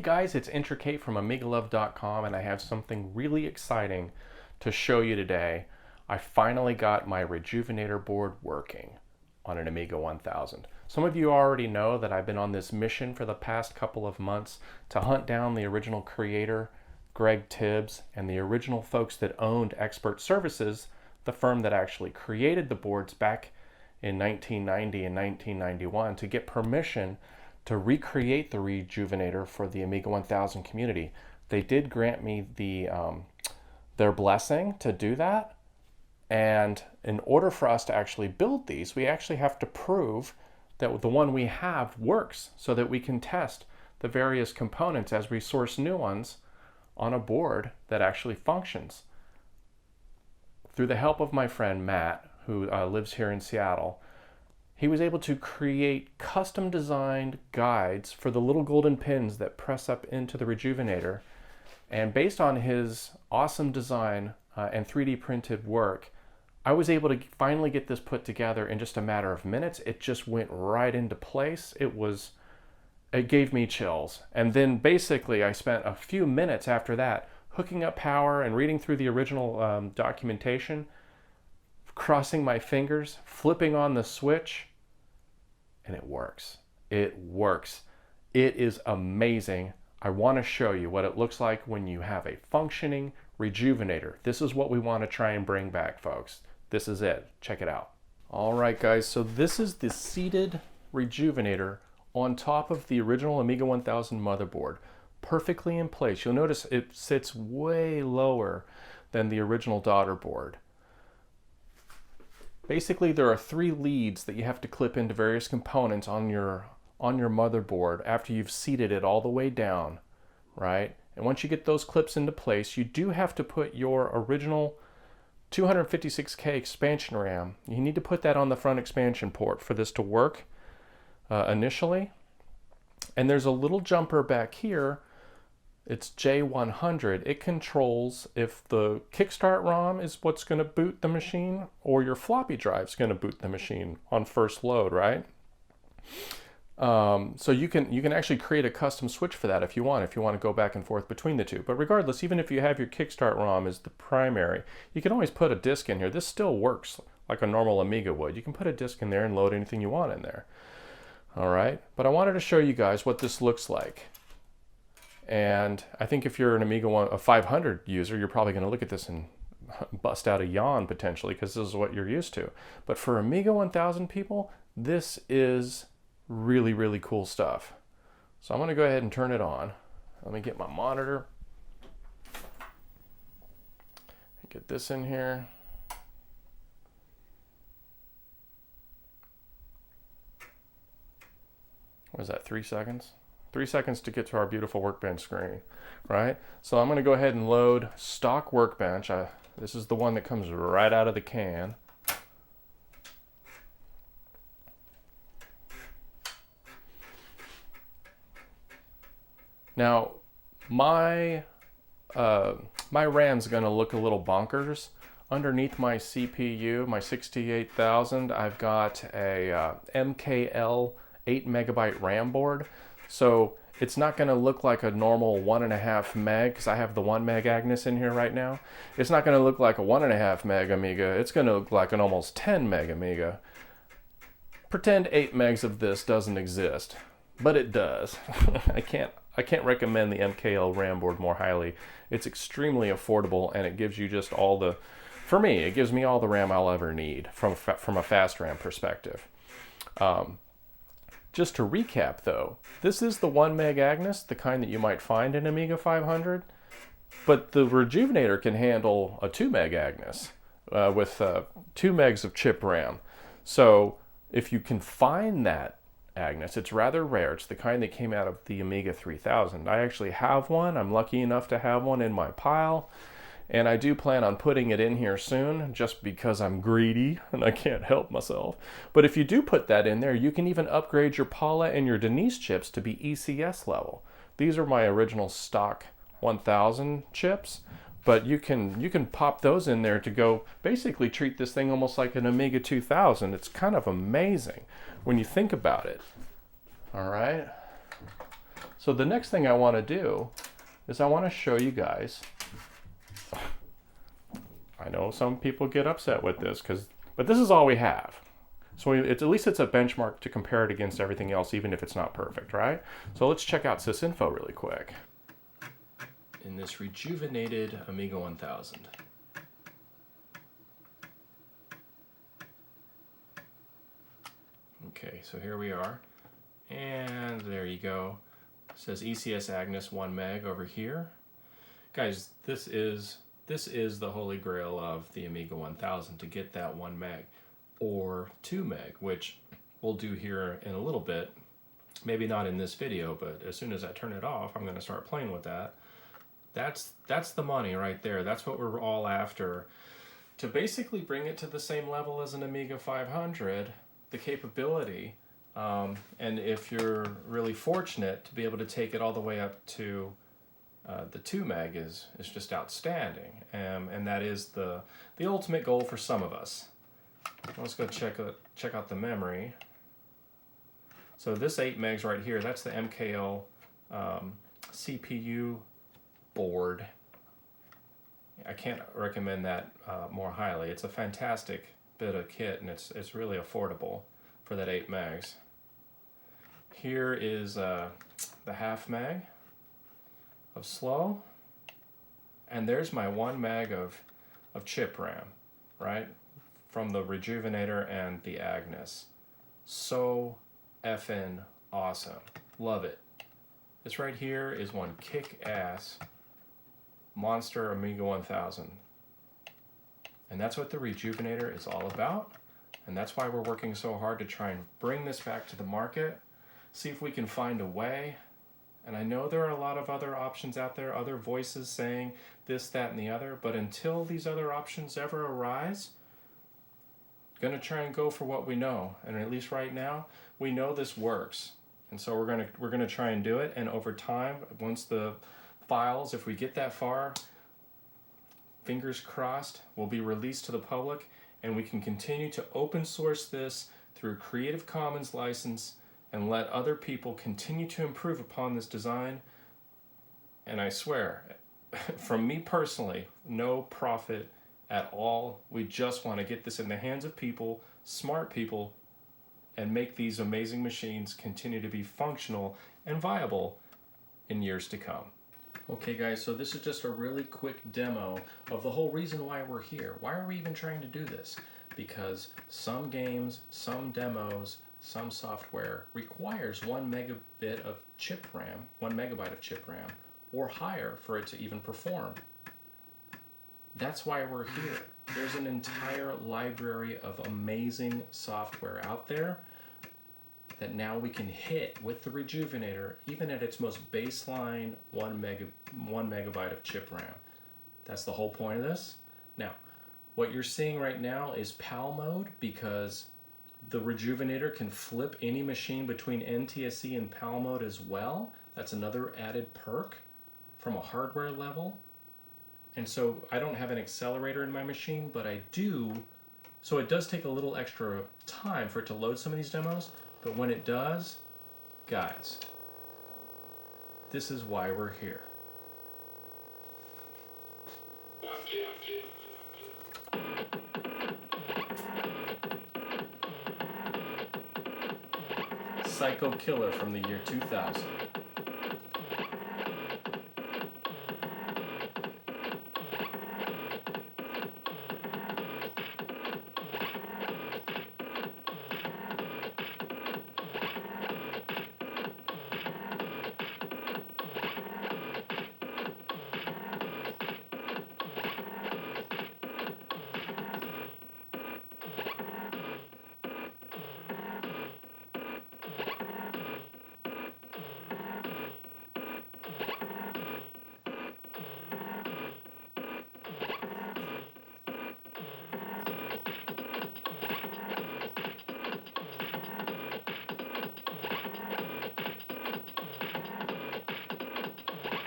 Hey guys, it's Intricate from AmigaLove.com, and I have something really exciting to show you today. I finally got my Rejuvenator board working on an Amiga 1000. Some of you already know that I've been on this mission for the past couple of months to hunt down the original creator, Greg Tibbs, and the original folks that owned Expert Services, the firm that actually created the boards back in 1990 and 1991, to get permission to recreate the Rejuvenator for the Amiga 1000 community. They did grant me their blessing to do that, and in order for us to actually build these, we actually have to prove that the one we have works so that we can test the various components as we source new ones on a board that actually functions. Through the help of my friend Matt, who lives here in Seattle, he was able to create custom designed guides for the little golden pins that press up into the Rejuvenator. And based on his awesome design and 3D printed work, I was able to finally get this put together in just a matter of minutes. It just went right into place. It gave me chills. And then basically I spent a few minutes after that hooking up power and reading through the original documentation, crossing my fingers, flipping on the switch, and it works. It works. It is amazing. I want to show you what it looks like when you have a functioning Rejuvenator. This is what we want to try and bring back, folks. This is it. Check it out. All right, guys, so this is the seated Rejuvenator on top of the original Amiga 1000 motherboard, perfectly in place. You'll notice it sits way lower than the original daughter board. Basically, there are 3 leads that you have to clip into various components on your motherboard after you've seated it all the way down, right? And once you get those clips into place, you do have to put your original 256K expansion RAM. You need to put that on the front expansion port for this to work initially. And there's a little jumper back here. It's J100. It controls if the kickstart ROM is what's going to boot the machine, or your floppy drive is going to boot the machine on first load, right? So you can actually create a custom switch for that if you want to go back and forth between the two. But regardless, even if you have your kickstart ROM as the primary, you can always put a disk in here. This still works like a normal Amiga would. You can put a disk in there and load anything you want in there. All right, but I wanted to show you guys what this looks like. And I think if you're an Amiga 500 user, you're probably going to look at this and bust out a yawn potentially, because this is what you're used to. But for Amiga 1000 people, this is really, really cool stuff. So I'm going to go ahead and turn it on. Let me get my monitor. Get this in here. What is that, 3 seconds? 3 seconds to get to our beautiful Workbench screen, right? So I'm going to go ahead and load stock Workbench. This is the one that comes right out of the can. Now, my RAM's going to look a little bonkers. Underneath my CPU, my 68000, I've got a MKL 8 megabyte RAM board. So it's not going to look like a normal 1.5 meg, because I have the 1 meg Agnes in here right now. It's not going to look like a 1.5 meg Amiga. It's going to look like an almost 10 meg Amiga. Pretend 8 megs of this doesn't exist, but it does. I can't recommend the MKL RAM board more highly. It's extremely affordable, and it gives you just all the, for me, it gives me all the RAM I'll ever need from a fast RAM perspective. Just to recap though, this is the 1 meg Agnes, the kind that you might find in Amiga 500, but the Rejuvenator can handle a 2 meg Agnes with 2 megs of chip RAM. So if you can find that Agnes, it's rather rare. It's the kind that came out of the Amiga 3000. I actually have one. I'm lucky enough to have one in my pile. And I do plan on putting it in here soon, just because I'm greedy and I can't help myself. But if you do put that in there, you can even upgrade your Paula and your Denise chips to be ECS level. These are my original stock 1000 chips, but you can pop those in there to go basically treat this thing almost like an Amiga 2000. It's kind of amazing when you think about it. All right. So the next thing I want to do is I want to show you guys. I know some people get upset with this, but this is all we have. So at least it's a benchmark to compare it against everything else, even if it's not perfect, right? So let's check out sysinfo really quick. In this rejuvenated Amiga 1000. Okay, so here we are. And there you go. It says ECS Agnes 1 meg over here. Guys, this is the holy grail of the Amiga 1000, to get that 1 meg or 2 meg, which we'll do here in a little bit. Maybe not in this video, but as soon as I turn it off, I'm going to start playing with that. That's the money right there. That's what we're all after. To basically bring it to the same level as an Amiga 500, the capability, and if you're really fortunate to be able to take it all the way up to the 2 meg is just outstanding, and that is the ultimate goal for some of us. Let's go check out the memory. So this 8 megs right here, that's the MKL CPU board. I can't recommend that more highly. It's a fantastic bit of kit, and it's really affordable for that 8 megs. Here is the half meg of slow, and there's my 1 meg of chip RAM, right, from the Rejuvenator and the Agnes. So effing awesome. Love it. This right here is one kick-ass monster Amiga 1000. And that's what the Rejuvenator is all about, and that's why we're working so hard to try and bring this back to the market, see if we can find a way. And I know there are a lot of other options out there, other voices saying this, that, and the other, but until these other options ever arise, going to try and go for what we know. And at least right now, we know this works. And so we're gonna try and do it, and over time, once the files, if we get that far, fingers crossed, will be released to the public, and we can continue to open source this through Creative Commons license and let other people continue to improve upon this design. And I swear, from me personally, no profit at all. We just want to get this in the hands of people, smart people, and make these amazing machines continue to be functional and viable in years to come. Okay guys, so this is just a really quick demo of the whole reason why we're here. Why are we even trying to do this? Because some games, some demos, some software requires 1 megabit of chip RAM, 1 megabyte of chip RAM, or higher for it to even perform. That's why we're here. There's an entire library of amazing software out there that now we can hit with the Rejuvenator, even at its most baseline 1 megabyte of chip RAM. That's the whole point of this. Now, what you're seeing right now is PAL mode, because the Rejuvenator can flip any machine between NTSC and PAL mode as well. That's another added perk from a hardware level. And so I don't have an accelerator in my machine, but I do. So it does take a little extra time for it to load some of these demos, but when it does, guys, this is why we're here. Psycho Killer from the year 2000.